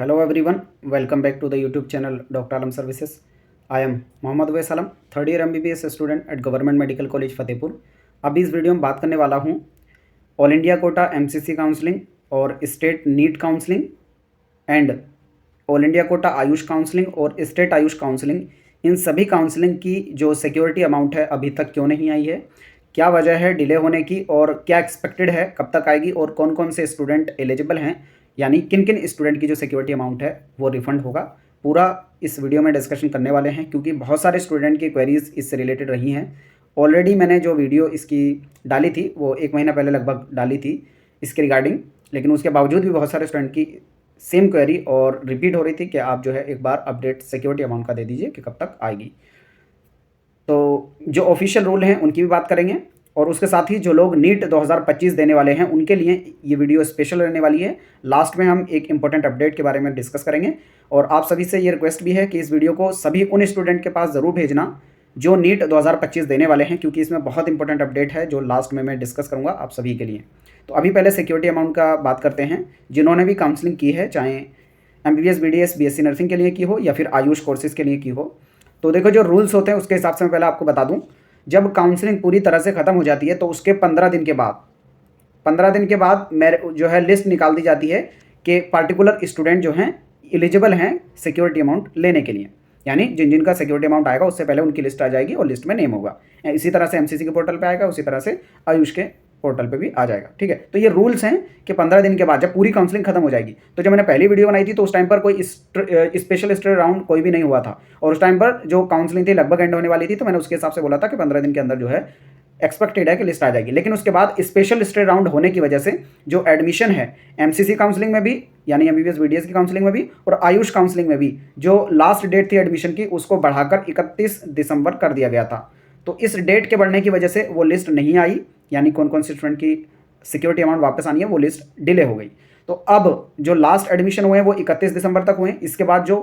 Hello everyone, welcome back to the YouTube channel Dr. Alam Services. I am Mohammad Uwais Alam, third year MBBS student at government medical college Fatehpur. अभी इस video में बात करने वाला हूँ all India quota MCC counselling और state NEET counselling and all India quota AYUSH counselling और state AYUSH counselling, इन सभी काउंसलिंग की जो सिक्योरिटी अमाउंट है अभी तक क्यों नहीं आई है, क्या वजह है डिले होने की और क्या एक्सपेक्टेड है कब तक आएगी और कौन कौन से स्टूडेंट एलिजिबल हैं, यानी किन किन स्टूडेंट की जो सिक्योरिटी अमाउंट है वो रिफंड होगा, पूरा इस वीडियो में डिस्कशन करने वाले हैं। क्योंकि बहुत सारे स्टूडेंट की क्वेरीज इससे रिलेटेड रही हैं। ऑलरेडी मैंने जो वीडियो इसकी डाली थी वो 1 महीना पहले लगभग डाली थी इसके रिगार्डिंग, लेकिन उसके बावजूद भी बहुत सारे स्टूडेंट की सेम क्वेरी और रिपीट हो रही थी कि आप जो है एक बार अपडेट सिक्योरिटी अमाउंट का दे दीजिए कि कब तक आएगी। तो जो ऑफिशियल रूल हैं उनकी भी बात करेंगे और उसके साथ ही जो लोग नीट 2025 देने वाले हैं उनके लिए ये वीडियो स्पेशल रहने वाली है। लास्ट में हम एक इंपॉर्टेंट अपडेट के बारे में डिस्कस करेंगे और आप सभी से ये रिक्वेस्ट भी है कि इस वीडियो को सभी उन स्टूडेंट के पास ज़रूर भेजना जो नीट 2025 देने वाले हैं, क्योंकि इसमें बहुत इंपॉर्टेंट अपडेट है जो लास्ट में मैं डिस्कस करूँगा आप सभी के लिए। तो अभी पहले सिक्योरिटी अमाउंट का बात करते हैं। जिन्होंने भी काउंसलिंग की है, चाहे MBBS BDS BSc नर्सिंग के लिए की हो या फिर आयुष कोर्सेज़ के लिए की हो, तो देखो जो रूल्स होते हैं उसके हिसाब से मैं पहले आपको बता दूं। जब काउंसलिंग पूरी तरह से ख़त्म हो जाती है तो उसके 15 दिन के बाद मेरे जो है लिस्ट निकाल दी जाती है कि पार्टिकुलर स्टूडेंट जो हैं एलिजिबल हैं सिक्योरिटी अमाउंट लेने के लिए, यानी जिन जिन का सिक्योरिटी अमाउंट आएगा उससे पहले उनकी लिस्ट आ जाएगी और लिस्ट में नेम होगा। इसी तरह से MCC के पोर्टल पे आएगा, उसी तरह से आयुष के पोर्टल पे भी आ जाएगा। ठीक है, तो ये रूल्स हैं कि 15 दिन के बाद जब पूरी काउंसलिंग खत्म हो जाएगी। तो जब मैंने पहली वीडियो बनाई थी तो उस टाइम पर कोई स्पेशल स्टडी राउंड कोई भी नहीं हुआ था और उस टाइम पर जो काउंसलिंग थी लगभग एंड होने वाली थी, तो मैंने उसके हिसाब से बोला था कि 15 दिन के अंदर जो है एक्सपेक्टेड है कि लिस्ट आ जाएगी। लेकिन उसके बाद स्पेशल स्टडी राउंड होने की वजह से जो एडमिशन है MCC काउंसलिंग में भी, यानी MBBS BDS की काउंसलिंग में भी और आयुष काउंसलिंग में भी, जो लास्ट डेट थी एडमिशन की उसको बढ़ाकर 31 दिसंबर कर दिया गया था। तो इस डेट के बढ़ने की वजह से वो लिस्ट नहीं आई, यानी कौन कौन से स्टूडेंट की सिक्योरिटी अमाउंट वापस आनी है वो लिस्ट डिले हो गई। तो अब जो लास्ट एडमिशन हुए हैं वो 31 दिसंबर तक हुए। इसके बाद जो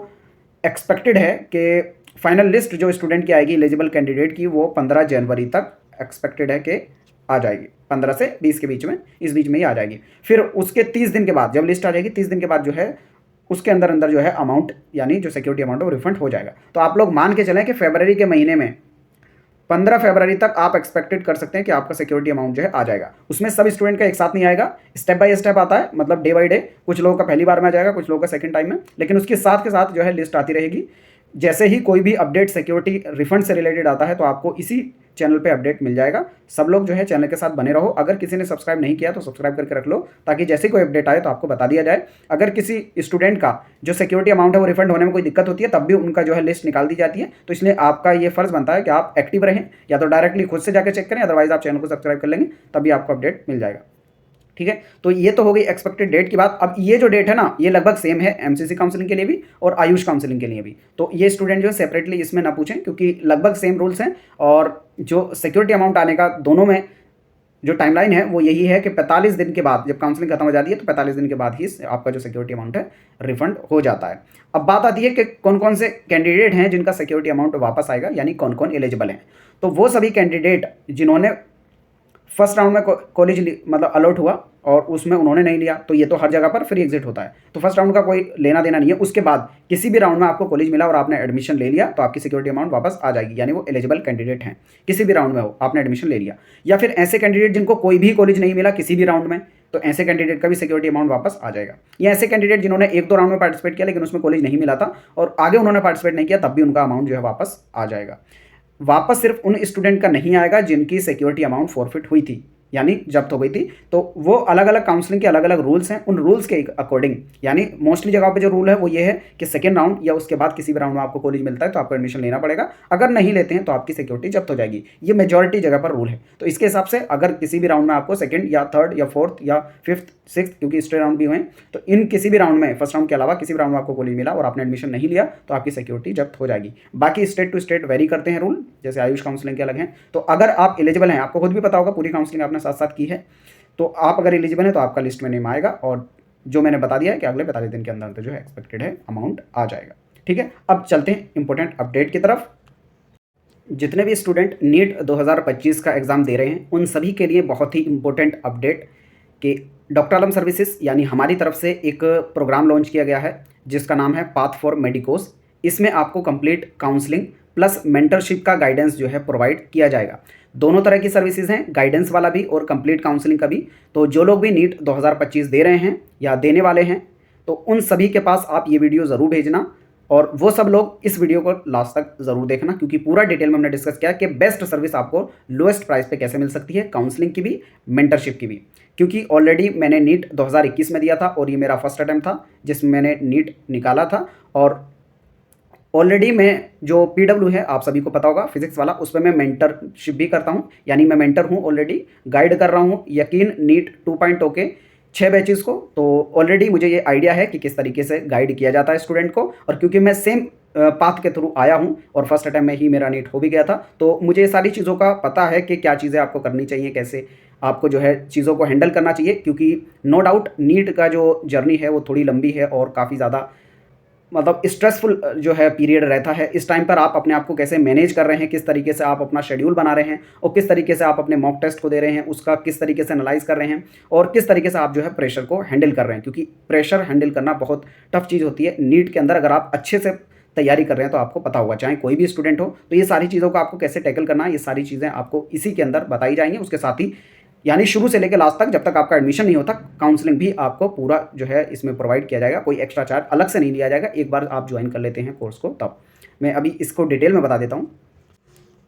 एक्सपेक्टेड है कि फाइनल लिस्ट जो स्टूडेंट की आएगी एलिजिबल कैंडिडेट की वो 15 जनवरी तक एक्सपेक्टेड है कि आ जाएगी। 15 से 20 के बीच में, इस बीच में ही आ जाएगी। फिर उसके 30 दिन के बाद जब लिस्ट आ जाएगी, 30 दिन के बाद जो है उसके अंदर अंदर जो है अमाउंट, यानी जो सिक्योरिटी अमाउंट है वो रिफंड हो जाएगा। तो आप लोग मान के चलें कि फरवरी के महीने में 15 फरवरी तक आप एक्सपेक्टेड कर सकते हैं कि आपका सिक्योरिटी अमाउंट जो है आ जाएगा। उसमें सब स्टूडेंट का एक साथ नहीं आएगा, स्टेप बाय स्टेप आता है, मतलब डे बाय डे। कुछ लोगों का पहली बार में आ जाएगा, कुछ लोगों का सेकंड टाइम में, लेकिन उसके साथ के साथ जो है लिस्ट आती रहेगी। जैसे ही कोई भी अपडेट सिक्योरिटी रिफंड से रिलेटेड आता है तो आपको इसी चैनल पे अपडेट मिल जाएगा। सब लोग जो है चैनल के साथ बने रहो। अगर किसी ने सब्सक्राइब नहीं किया तो सब्सक्राइब करके रख लो, ताकि जैसे कोई अपडेट आए तो आपको बता दिया जाए। अगर किसी स्टूडेंट का जो सिक्योरिटी अमाउंट है वो रिफंड होने में कोई दिक्कत होती है तब भी उनका जो है लिस्ट निकाल दी जाती है। तो इसलिए आपका ये फर्ज बनता है कि आप एक्टिव रहें, या तो डायरेक्टली खुद से जाकर चेक करें, अदरवाइज आप चैनल को सब्सक्राइब कर लेंगे तभी आपको अपडेट मिल जाएगा। ठीक है, तो ये तो हो गई एक्सपेक्टेड डेट की बात। अब ये जो डेट है ना ये लगभग सेम है MCC काउंसलिंग के लिए भी और आयुष काउंसलिंग के लिए भी। तो ये स्टूडेंट जो है सेपरेटली इसमें ना पूछें, क्योंकि लगभग सेम रूल्स हैं और जो सिक्योरिटी अमाउंट आने का दोनों में जो टाइमलाइन है वो यही है कि 45 दिन के बाद, जब काउंसलिंग खत्म हो जाती है तो 45 दिन के बाद ही आपका जो सिक्योरिटी अमाउंट है रिफंड हो जाता है। अब बात आती है कि कौन कौन से कैंडिडेट हैं जिनका सिक्योरिटी अमाउंट वापस आएगा, यानी कौन कौन एलिजिबल हैं। तो वो सभी कैंडिडेट जिन्होंने फर्स्ट राउंड में कॉलेज मतलब अलॉट हुआ और उसमें उन्होंने नहीं लिया, तो ये तो हर जगह पर फ्री एग्जिट होता है, तो फर्स्ट राउंड का कोई लेना देना नहीं है। उसके बाद किसी भी राउंड में आपको कॉलेज मिला और आपने एडमिशन ले लिया तो आपकी सिक्योरिटी अमाउंट वापस आ जाएगी, यानी वो एलिजिबल कैंडिडेट हैं। किसी भी राउंड में हो, आपने एडमिशन ले लिया, या फिर ऐसे कैंडिडेट जिनको कोई भी कॉलेज नहीं मिला किसी भी राउंड में, तो ऐसे कैंडिडेट का भी सिक्योरिटी अमाउंट वापस आ जाएगा। या ऐसे कैंडिडेट जिन्होंने 1-2 राउंड में पार्टिसिपेट किया लेकिन उसमें कॉलेज नहीं मिला था और आगे उन्होंने पार्टिसिपेट नहीं किया, तब भी उनका अमाउंट जो है वापस आ जाएगा। वापस सिर्फ उन स्टूडेंट का नहीं आएगा जिनकी सिक्योरिटी अमाउंट फॉरफिट हुई थी, यानी जब्त हो गई थी। तो वो अलग अलग काउंसलिंग के अलग अलग रूल्स हैं, उन रूल्स के अकॉर्डिंग, यानी मोस्टली जगह पे जो रूल है वो ये है कि सेकंड राउंड या उसके बाद किसी भी राउंड में आपको कॉलेज मिलता है तो आपको एडमिशन लेना पड़ेगा। अगर नहीं लेते हैं तो आपकी सिक्योरिटी जब्त हो जाएगी। ये मेजॉरिटी जगह पर रूल है। तो इसके हिसाब से अगर किसी भी राउंड में आपको सेकंड या थर्ड या फोर्थ या फिफ्थ सिक्स्थ, क्योंकि स्टे राउंड भी हुए, तो इन किसी भी राउंड में, फर्स्ट राउंड के अलावा किसी भी राउंड में आपको कॉलेज मिला और आपने एडमिशन नहीं लिया तो आपकी सिक्योरिटी जब्त हो जाएगी। बाकी स्टेट टू स्टेट वेरी करते हैं रूल, जैसे आयुष काउंसलिंग के अलग हैं। तो अगर आप एलिजिबल हैं, आपको खुद भी पता होगा पूरी काउंसलिंग आपने साथ साथ की है, तो आप अगर एलिजिबल हैं तो आपका लिस्ट में नेम आएगा और जो मैंने बता दिया है कि अगले 45 दिन के अंदर अंदर जो है एक्सपेक्टेड है अमाउंट आ जाएगा। ठीक है, अब चलते हैं इंपॉर्टेंट अपडेट की तरफ। जितने भी स्टूडेंट नीट 2025 का एग्ज़ाम दे रहे हैं उन सभी के लिए बहुत ही इंपॉर्टेंट अपडेट कि डॉक्टर आलम सर्विसेज यानी हमारी तरफ से एक प्रोग्राम लॉन्च किया गया है जिसका नाम है पाथ फॉर मेडिकोस। इसमें आपको कंप्लीट काउंसलिंग प्लस मेंटरशिप का गाइडेंस जो है प्रोवाइड किया जाएगा। दोनों तरह की सर्विसेज हैं, गाइडेंस वाला भी और कंप्लीट काउंसलिंग का भी। तो जो लोग भी नीट 2025 दे रहे हैं या देने वाले हैं, तो उन सभी के पास आप ये वीडियो ज़रूर भेजना, और वो सब लोग इस वीडियो को लास्ट तक ज़रूर देखना, क्योंकि पूरा डिटेल में हमने डिस्कस किया कि बेस्ट सर्विस आपको लोएस्ट प्राइस पे कैसे मिल सकती है, काउंसलिंग की भी, मेंटरशिप की भी। क्योंकि ऑलरेडी मैंने नीट 2021 में दिया था और ये मेरा फर्स्ट अटैम्प्ट था जिसमें मैंने नीट निकाला था। और ऑलरेडी मैं जो PW है, आप सभी को पता होगा, फिजिक्स वाला, उस पर मैं मेंटरशिप भी करता हूँ, यानी मैं मेंटर हूँ, ऑलरेडी गाइड कर रहा हूँ यकीन नीट 2.0 के 6 बैचेस को। तो ऑलरेडी मुझे ये आइडिया है कि किस तरीके से गाइड किया जाता है स्टूडेंट को, और क्योंकि मैं सेम पाथ के थ्रू आया हूँ और फर्स्ट अटैम्प्ट में ही मेरा नीट हो भी गया था, तो मुझे ये सारी चीज़ों का पता है कि क्या चीज़ें आपको करनी चाहिए, कैसे आपको जो है चीज़ों को हैंडल करना चाहिए। क्योंकि नो डाउट नीट का जो जर्नी है वो थोड़ी लंबी है और काफ़ी ज़्यादा मतलब स्ट्रेसफुल जो है पीरियड रहता है। इस टाइम पर आप अपने आप को कैसे मैनेज कर रहे हैं, किस तरीके से आप अपना शेड्यूल बना रहे हैं, और किस तरीके से आप अपने मॉक टेस्ट को दे रहे हैं, उसका किस तरीके से एनालाइज कर रहे हैं, और किस तरीके से आप जो है प्रेशर को हैंडल कर रहे हैं। क्योंकि प्रेशर हैंडल करना बहुत टफ चीज़ होती है नीट के अंदर। अगर आप अच्छे से तैयारी कर रहे हैं तो आपको पता होगा, चाहे कोई भी स्टूडेंट हो, तो ये सारी चीज़ों को आपको कैसे टैकल करना है, ये सारी चीज़ें आपको इसी के अंदर बताई जाएंगी। उसके साथ ही यानी शुरू से लेकर लास्ट तक, जब तक आपका एडमिशन नहीं होता, काउंसलिंग भी आपको पूरा जो है इसमें प्रोवाइड किया जाएगा। कोई एक्स्ट्रा चार्ज अलग से नहीं लिया जाएगा एक बार आप ज्वाइन कर लेते हैं कोर्स को। तब मैं अभी इसको डिटेल में बता देता हूँ।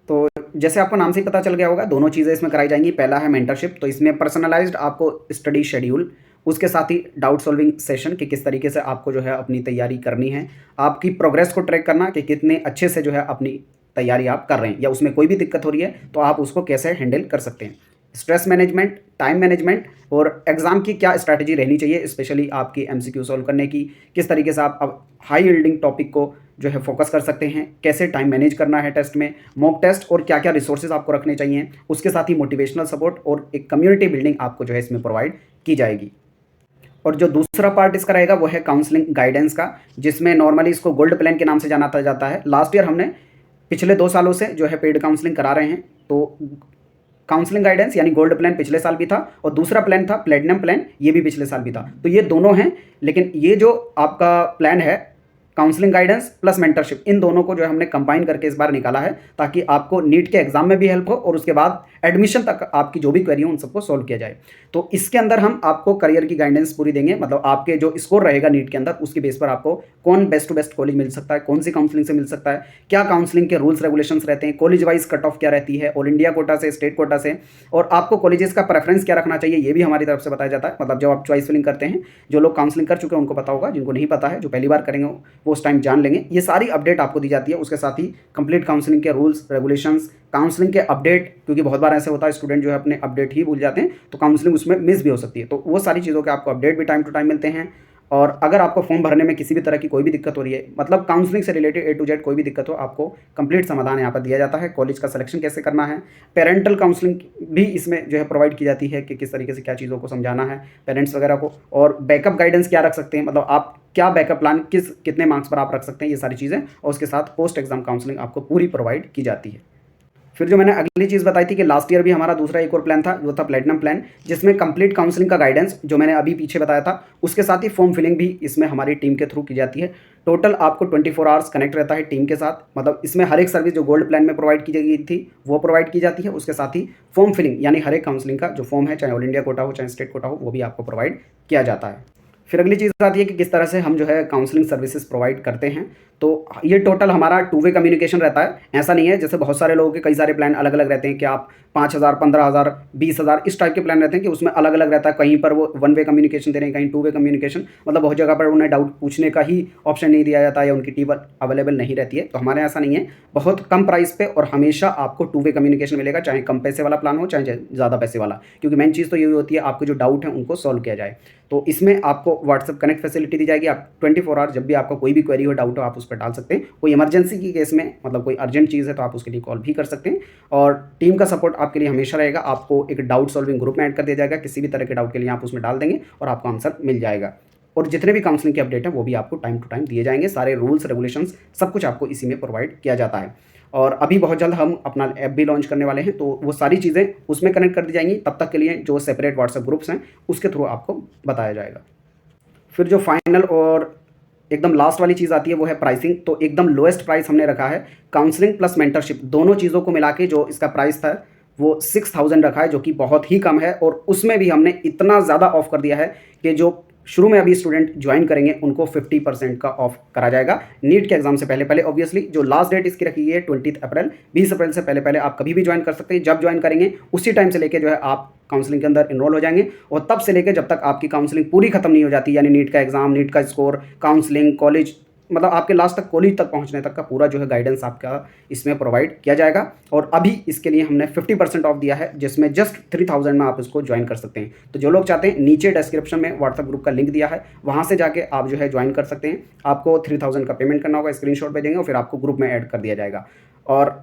तो जैसे आपको नाम से ही पता चल गया होगा, दोनों चीज़ें इसमें कराई जाएंगी। पहला है मेंटरशिप, तो इसमें पर्सनलाइज्ड आपको स्टडी शेड्यूल, उसके साथ ही डाउट सॉल्विंग सेशन कि किस तरीके से आपको जो है अपनी तैयारी करनी है, आपकी प्रोग्रेस को ट्रैक करना कि कितने अच्छे से जो है अपनी तैयारी आप कर रहे हैं, या उसमें कोई भी दिक्कत हो रही है तो आप उसको कैसे हैंडल कर सकते हैं। स्ट्रेस मैनेजमेंट, टाइम मैनेजमेंट, और एग्ज़ाम की क्या स्ट्रैटेजी रहनी चाहिए, स्पेशली आपकी MCQ सॉल्व करने की, किस तरीके से आप अब हाई यील्डिंग टॉपिक को जो है फोकस कर सकते हैं, कैसे टाइम मैनेज करना है टेस्ट में, मॉक टेस्ट, और क्या क्या रिसोर्सेज आपको रखने चाहिए। उसके साथ ही मोटिवेशनल सपोर्ट और एक कम्युनिटी बिल्डिंग आपको जो है इसमें प्रोवाइड की जाएगी। और जो दूसरा पार्ट इसका रहेगा वो है काउंसलिंग गाइडेंस का, जिसमें नॉर्मली इसको गोल्ड प्लान के नाम से जाना जाता है। लास्ट ईयर हमने पिछले 2 सालों से जो है पेड काउंसलिंग करा रहे हैं, तो काउंसलिंग गाइडेंस यानी गोल्ड प्लान पिछले साल भी था, और दूसरा प्लान था प्लेटिनम प्लान, ये भी पिछले साल भी था। तो ये दोनों हैं, लेकिन ये जो आपका प्लान है काउंसलिंग गाइडेंस प्लस मेंटरशिप, इन दोनों को जो है हमने कंबाइन करके इस बार निकाला है, ताकि आपको नीट के एग्जाम में भी हेल्प हो और उसके बाद एडमिशन तक आपकी जो भी क्वेरी हो उन सबको सॉल्व किया जाए। तो इसके अंदर हम आपको करियर की गाइडेंस पूरी देंगे, मतलब आपके जो स्कोर रहेगा नीट के अंदर उसके बेस पर आपको कौन बेस्ट टू बेस्ट कॉलेज मिल सकता है, कौन सी काउंसलिंग से मिल सकता है, क्या काउंसलिंग के रूल्स रेगुलेशंस रहते हैं, कॉलेज वाइज कट ऑफ क्या रहती है, ऑल इंडिया कोटा से, स्टेट कोटा से, और आपको कॉलेजेस का प्रेफरेंस क्या रखना चाहिए, ये भी हमारी तरफ से बताया जाता है। मतलब जब आप चॉइस फिलिंग करते हैं, जो लोग काउंसलिंग कर चुके हैं उनको पता होगा, जिनको नहीं पता है, जो पहली बार करेंगे वो उस टाइम जान लेंगे। ये सारी अपडेट आपको दी जाती है। उसके साथ ही कंप्लीट काउंसलिंग के रूल्स रेगुलेशंस, काउंसलिंग के अपडेट, क्योंकि बहुत बार ऐसे होता है स्टूडेंट जो है अपने अपडेट ही भूल जाते हैं, तो काउंसलिंग उसमें मिस भी हो सकती है। तो वो सारी चीज़ों के आपको अपडेट भी टाइम टू टाइम मिलते हैं। और अगर आपको फॉर्म भरने में किसी भी तरह की कोई भी दिक्कत हो रही है, मतलब काउंसलिंग से रिलेटेड A to Z कोई भी दिक्कत हो, आपको कंप्लीट समाधान यहाँ पर दिया जाता है। कॉलेज का सिलेक्शन कैसे करना है, पेरेंटल काउंसलिंग भी इसमें जो है प्रोवाइड की जाती है कि किस तरीके से क्या चीज़ों को समझाना है पेरेंट्स वगैरह को, और बैकअप गाइडेंस क्या रख सकते हैं, मतलब आप क्या बैकअप प्लान कितने मार्क्स पर आप रख सकते हैं, ये सारी चीज़ें, और उसके साथ पोस्ट एग्जाम काउंसलिंग आपको पूरी प्रोवाइड की जाती है। फिर जो मैंने अगली चीज़ बताई थी कि लास्ट ईयर भी हमारा दूसरा एक और प्लान था, वो था प्लेटिनम प्लान, जिसमें कंप्लीट काउंसलिंग का गाइडेंस जो मैंने अभी पीछे बताया था, उसके साथ ही फॉर्म फिलिंग भी इसमें हमारी टीम के थ्रू की जाती है। टोटल आपको 24 आवर्स कनेक्ट रहता है टीम के साथ, मतलब इसमें हर एक सर्विस जो गोल्ड प्लान में प्रोवाइड की गई थी वो प्रोवाइड की जाती है। उसके साथ ही फॉर्म फिलिंग यानी हर एक काउंसलिंग का जो फॉर्म है, चाहे ऑल इंडिया कोटा हो चाहे स्टेट कोटा हो, वो भी आपको प्रोवाइड किया जाता है। फिर अगली चीज़ आती है कि किस तरह से हम जो है काउंसलिंग सर्विसेज प्रोवाइड करते हैं। तो ये टोटल हमारा 2 वे कम्युनिकेशन रहता है। ऐसा नहीं है जैसे बहुत सारे लोगों के कई सारे प्लान अलग अलग रहते हैं कि आप 5,000, 15,000, 20,000 इस टाइप के प्लान रहते हैं कि उसमें अलग अलग रहता है। कहीं पर वो 1 वे कम्युनिकेशन दे रहे हैं, कहीं 2 वे कम्युनिकेशन, मतलब बहुत जगह पर उन्हें डाउट पूछने का ही ऑप्शन नहीं दिया जाता है या उनकी टीम अवेलेबल नहीं रहती है। तो हमारे ऐसा नहीं है, बहुत कम प्राइस पे और हमेशा आपको 2 वे कम्युनिकेशन मिलेगा, चाहे कम पैसे वाला प्लान हो चाहे ज़्यादा पैसे वाला, क्योंकि मेन चीज़ तो यही होती है आपके जो डाउट है उनको सॉल्व किया जाए। तो इसमें आपको व्हाट्सएप कनेक्ट फैसिलिटी दी जाएगी। आप 24 आवर जब भी आपका कोई भी क्वेरी हो, डाउट हो, आप उस पर डाल सकते हैं। कोई इमरजेंसी की केस में, मतलब कोई अर्जेंट चीज़ है तो आप उसके लिए कॉल भी कर सकते हैं, और टीम का सपोर्ट आपके लिए हमेशा रहेगा। आपको एक डाउट सॉल्विंग ग्रुप में ऐड कर दिया जाएगा, किसी भी तरह के डाउट के लिए आप उसमें डाल देंगे और आपको आंसर मिल जाएगा। और जितने भी काउंसलिंग के अपडेट है वो भी आपको टाइम टू टाइम दिए जाएंगे। सारे रूल्स रेगुलेशंस सब कुछ आपको इसी में प्रोवाइड किया जाता है। और अभी बहुत जल्द हम अपना ऐप भी लॉन्च करने वाले हैं, तो वो सारी चीज़ें उसमें कनेक्ट कर दी जाएंगी। तब तक के लिए जो सेपरेट व्हाट्सएप ग्रुप्स हैं उसके थ्रू आपको बताया जाएगा। फिर जो फाइनल और एकदम लास्ट वाली चीज़ आती है वो है प्राइसिंग। तो एकदम लोएस्ट प्राइस हमने रखा है, काउंसलिंग प्लस मेंटरशिप दोनों चीज़ों को मिला के जो इसका प्राइस था वो 6000 रखा है, जो कि बहुत ही कम है। और उसमें भी हमने इतना ज़्यादा ऑफ कर दिया है कि जो शुरू में अभी स्टूडेंट ज्वाइन करेंगे उनको 50% का ऑफ करा जाएगा नीट के एग्जाम से पहले पहले। ऑब्वियसली जो लास्ट डेट इसकी रखी गई है 20 अप्रैल, 20 अप्रैल से पहले पहले आप कभी भी ज्वाइन कर सकते हैं। जब ज्वाइन करेंगे उसी टाइम से लेके जो है आप काउंसलिंग के अंदर इनरोल हो जाएंगे, और तब से लेकर जब तक आपकी काउंसलिंग पूरी खत्म नहीं हो जाती, यानी नीट का एग्जाम, नीट का स्कोर, काउंसलिंग, कॉलेज, मतलब आपके लास्ट तक कॉलेज तक पहुंचने तक का पूरा जो है गाइडेंस आपका इसमें प्रोवाइड किया जाएगा। और अभी इसके लिए हमने 50% ऑफ दिया है, जिसमें जस्ट 3000 में आप इसको ज्वाइन कर सकते हैं। तो जो लोग चाहते हैं, नीचे डिस्क्रिप्शन में व्हाट्सएप ग्रुप का लिंक दिया है, वहाँ से जाके आप जो है ज्वाइन कर सकते हैं। आपको 3000 का पेमेंट करना होगा, स्क्रीनशॉट भेजेंगे और फिर आपको ग्रुप में ऐड कर दिया जाएगा। और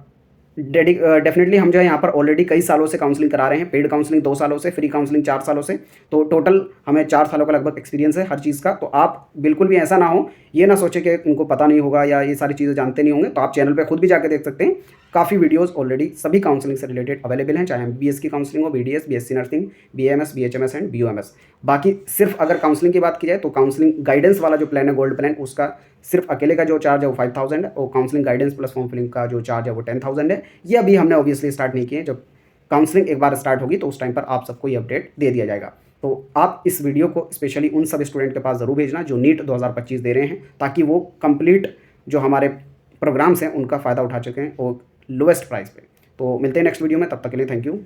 डेफिनेटली हम जो है यहाँ पर ऑलरेडी कई सालों से काउंसलिंग करा रहे हैं, पेड काउंसलिंग 2 सालों से, फ्री काउंसलिंग 4 सालों से, तो टोटल हमें 4 सालों का लगभग एक्सपीरियंस है हर चीज़ का। तो आप बिल्कुल भी ऐसा ना हो, ये ना सोचे कि इनको पता नहीं होगा या ये सारी चीज़ें जानते नहीं होंगे। तो आप चैनल पे खुद भी जाके देख सकते हैं, काफ़ी वीडियोस ऑलरेडी सभी काउंसलिंग से रिलेटेड अवेलेबल हैं, चाहे MBBS की काउंसलिंग हो, BDS, BSc nursing, BAMS, BHMS and BOMS। बाकी सिर्फ अगर काउंसलिंग की बात की जाए तो काउंसलिंग गाइडेंस वाला जो प्लान है गोल्ड प्लान, उसका सिर्फ अकेले का जो चार्ज है वो 5000 है, और counselling guidance plus form filling का जो चार्ज है वो 10000 है। ये अभी हमने ऑब्वियसली स्टार्ट नहीं किए, जब काउंसलिंग एक बार स्टार्ट होगी तो उस टाइम पर आप सबको ये अपडेट दे दिया जाएगा। तो आप इस वीडियो को स्पेशली उन सब स्टूडेंट के पास ज़रूर भेजना जो नीट 2025 दे रहे हैं, ताकि वो कंप्लीट जो हमारे प्रोग्राम्स हैं उनका फ़ायदा उठा चुके हैं और लोएस्ट प्राइस पे। तो मिलते हैं नेक्स्ट वीडियो में, तब तक के लिए थैंक यू।